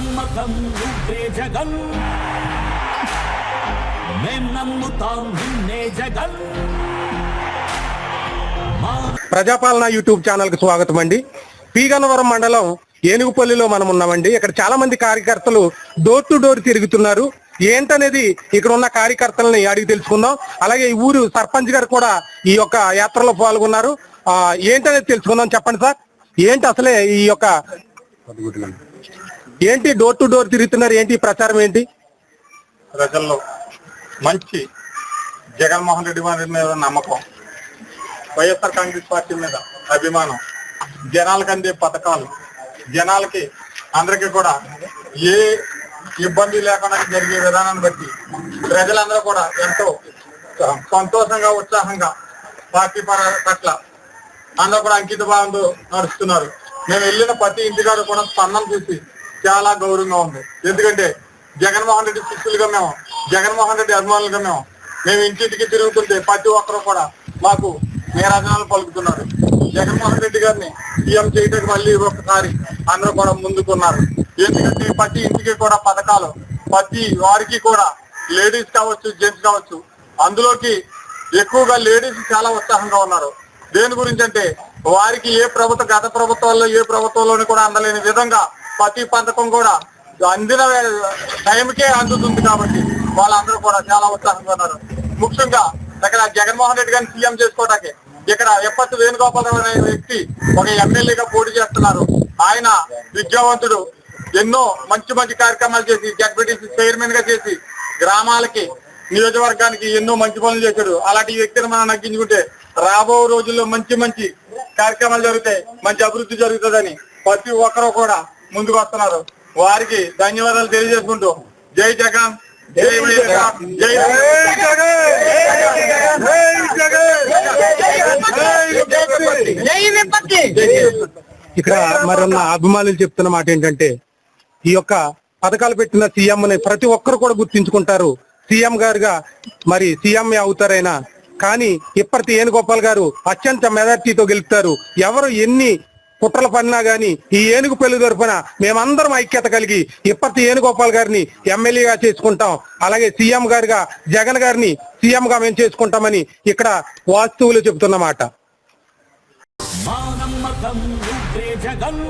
నమ్మకం నువ్వే జగన్, మేం నమ్ముతాం నిన్నే జగన్. ప్రజాపాలన యూట్యూబ్ ఛానల్ కి స్వాగతం అండి. పి గన్నవరం మండలం ఏనుగుపల్లిలో మనం ఉన్నామండి. ఇక్కడ చాలా మంది కార్యకర్తలు డోర్ టు డోర్ తిరుగుతున్నారు. ఏంటనేది ఇక్కడ ఉన్న కార్యకర్తలని అడిగి తెలుసుకుందాం. అలాగే ఈ ఊరు సర్పంచ్ గారు కూడా ఈ యొక్క యాత్రలో పాల్గొన్నారు. ఏంటనేది తెలుసుకుందాం. చెప్పండి సార్, ఏంటి అసలే ఈ యొక్క ఏంటి డోర్ టు డోర్ తిరుగుతున్నారు? ఏంటి ప్రచారం ఏంటి? ప్రజల్లో మంచి జగన్మోహన్ రెడ్డి వారి మీద నమ్మకం, వైఎస్ఆర్ కాంగ్రెస్ పార్టీ మీద అభిమానం, జనాలకు అందే పథకాలు, జనాలకి అందరికీ కూడా ఏ ఇబ్బంది లేకుండా జరిగే విధానాన్ని బట్టి ప్రజలందరూ కూడా ఎంతో సంతోషంగా ఉత్సాహంగా పార్టీ పట్ల అందరూ కూడా అంకిత భావంతో నడుస్తున్నారు. మేము వెళ్ళిన ప్రతి ఇంటికారు కూడా స్పందన చూసి చాలా గౌరవంగా ఉంది. ఎందుకంటే జగన్మోహన్ రెడ్డి శిష్యులుగా మేము, జగన్మోహన్ రెడ్డి అభిమానులుగా మేము ఇంటింటికి తిరుగుతుంటే ప్రతి ఒక్కరు కూడా మాకు నీరాజనాలు పలుకుతున్నారు. జగన్మోహన్ రెడ్డి గారిని సీఎం చేయడానికి మళ్ళీ ఒకసారి అందరూ కూడా ముందుకున్నారు. ఎందుకంటే ప్రతి ఇంటికి కూడా పథకాలు, ప్రతి వారికి కూడా లేడీస్ కావచ్చు, జెంట్స్ కావచ్చు, అందులోకి ఎక్కువగా లేడీస్ చాలా ఉత్సాహంగా ఉన్నారు. దేని గురించి అంటే వారికి ఏ ప్రభుత్వ గత ప్రభుత్వాల్లో ఏ ప్రభుత్వంలోని కూడా అందలేని విధంగా ప్రతి పథకం కూడా అందిన టైంకే అందుతుంది. కాబట్టి వాళ్ళందరూ కూడా చాలా ఉత్సాహంగా ఉన్నారు. ముఖ్యంగా ఇక్కడ జగన్మోహన్ రెడ్డి గారిని సీఎం చేసుకోవడానికి ఇక్కడ ఎప్పటి వేణుగోపాలరావు అనే వ్యక్తి ఒక ఎమ్మెల్యేగా పోటీ చేస్తున్నారు. ఆయన విద్యావంతుడు, ఎన్నో మంచి మంచి కార్యక్రమాలు చేసి జడ్పీటీసీ చైర్మన్ గా చేసి గ్రామాలకి, నియోజకవర్గానికి ఎన్నో మంచి పనులు చేశాడు. అలాంటి వ్యక్తిని మనం నగ్గించుకుంటే రాబో రోజుల్లో మంచి మంచి కార్యక్రమాలు జరుగుతాయి, మంచి అభివృద్ధి జరుగుతుందని ప్రతి ఒక్కరూ కూడా ముందుకు వస్తున్నారు. వారికి ధన్యవాదాలు తెలియజేసుకుంటూ జై జగన్, జై వైఎస్ఆర్, జై ఇక్కడ మరన్న అభిమానులు చెప్తున్న మాట ఏంటంటే ఈ యొక్క పథకాలు పెట్టిన సీఎం ని ప్రతి ఒక్కరు కూడా గుర్తించుకుంటారు. సీఎం గారుగా మరి సీఎం అవుతారైనా కానీ ఇప్పటి ఏనుగోపాల్ గారు అత్యంత మెజార్టీతో గెలుపుతారు. ఎవరు ఎన్ని కుట్రలు పడినా గాని ఈ ఏనుగుపల్లి తరఫున మేమందరం ఐక్యత కలిగి ఇప్పటి ఏనుగోపాల్ గారిని ఎమ్మెల్యేగా చేసుకుంటాం. అలాగే సీఎం గారుగా జగన్ గారిని సీఎం గా మేము చేసుకుంటామని ఇక్కడ వాస్తువులు చెబుతున్నమాట. మా నమ్మకం నువ్వే జగన్,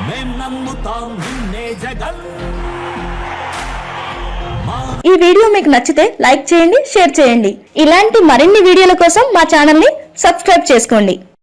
మేం నమ్ముతాం నిన్నే జగన్. ఈ వీడియో మీకు నచ్చితే లైక్ చేయండి, షేర్ చేయండి. ఇలాంటి మరిన్ని వీడియోల కోసం మా ఛానల్ ని సబ్స్క్రైబ్ చేసుకోండి.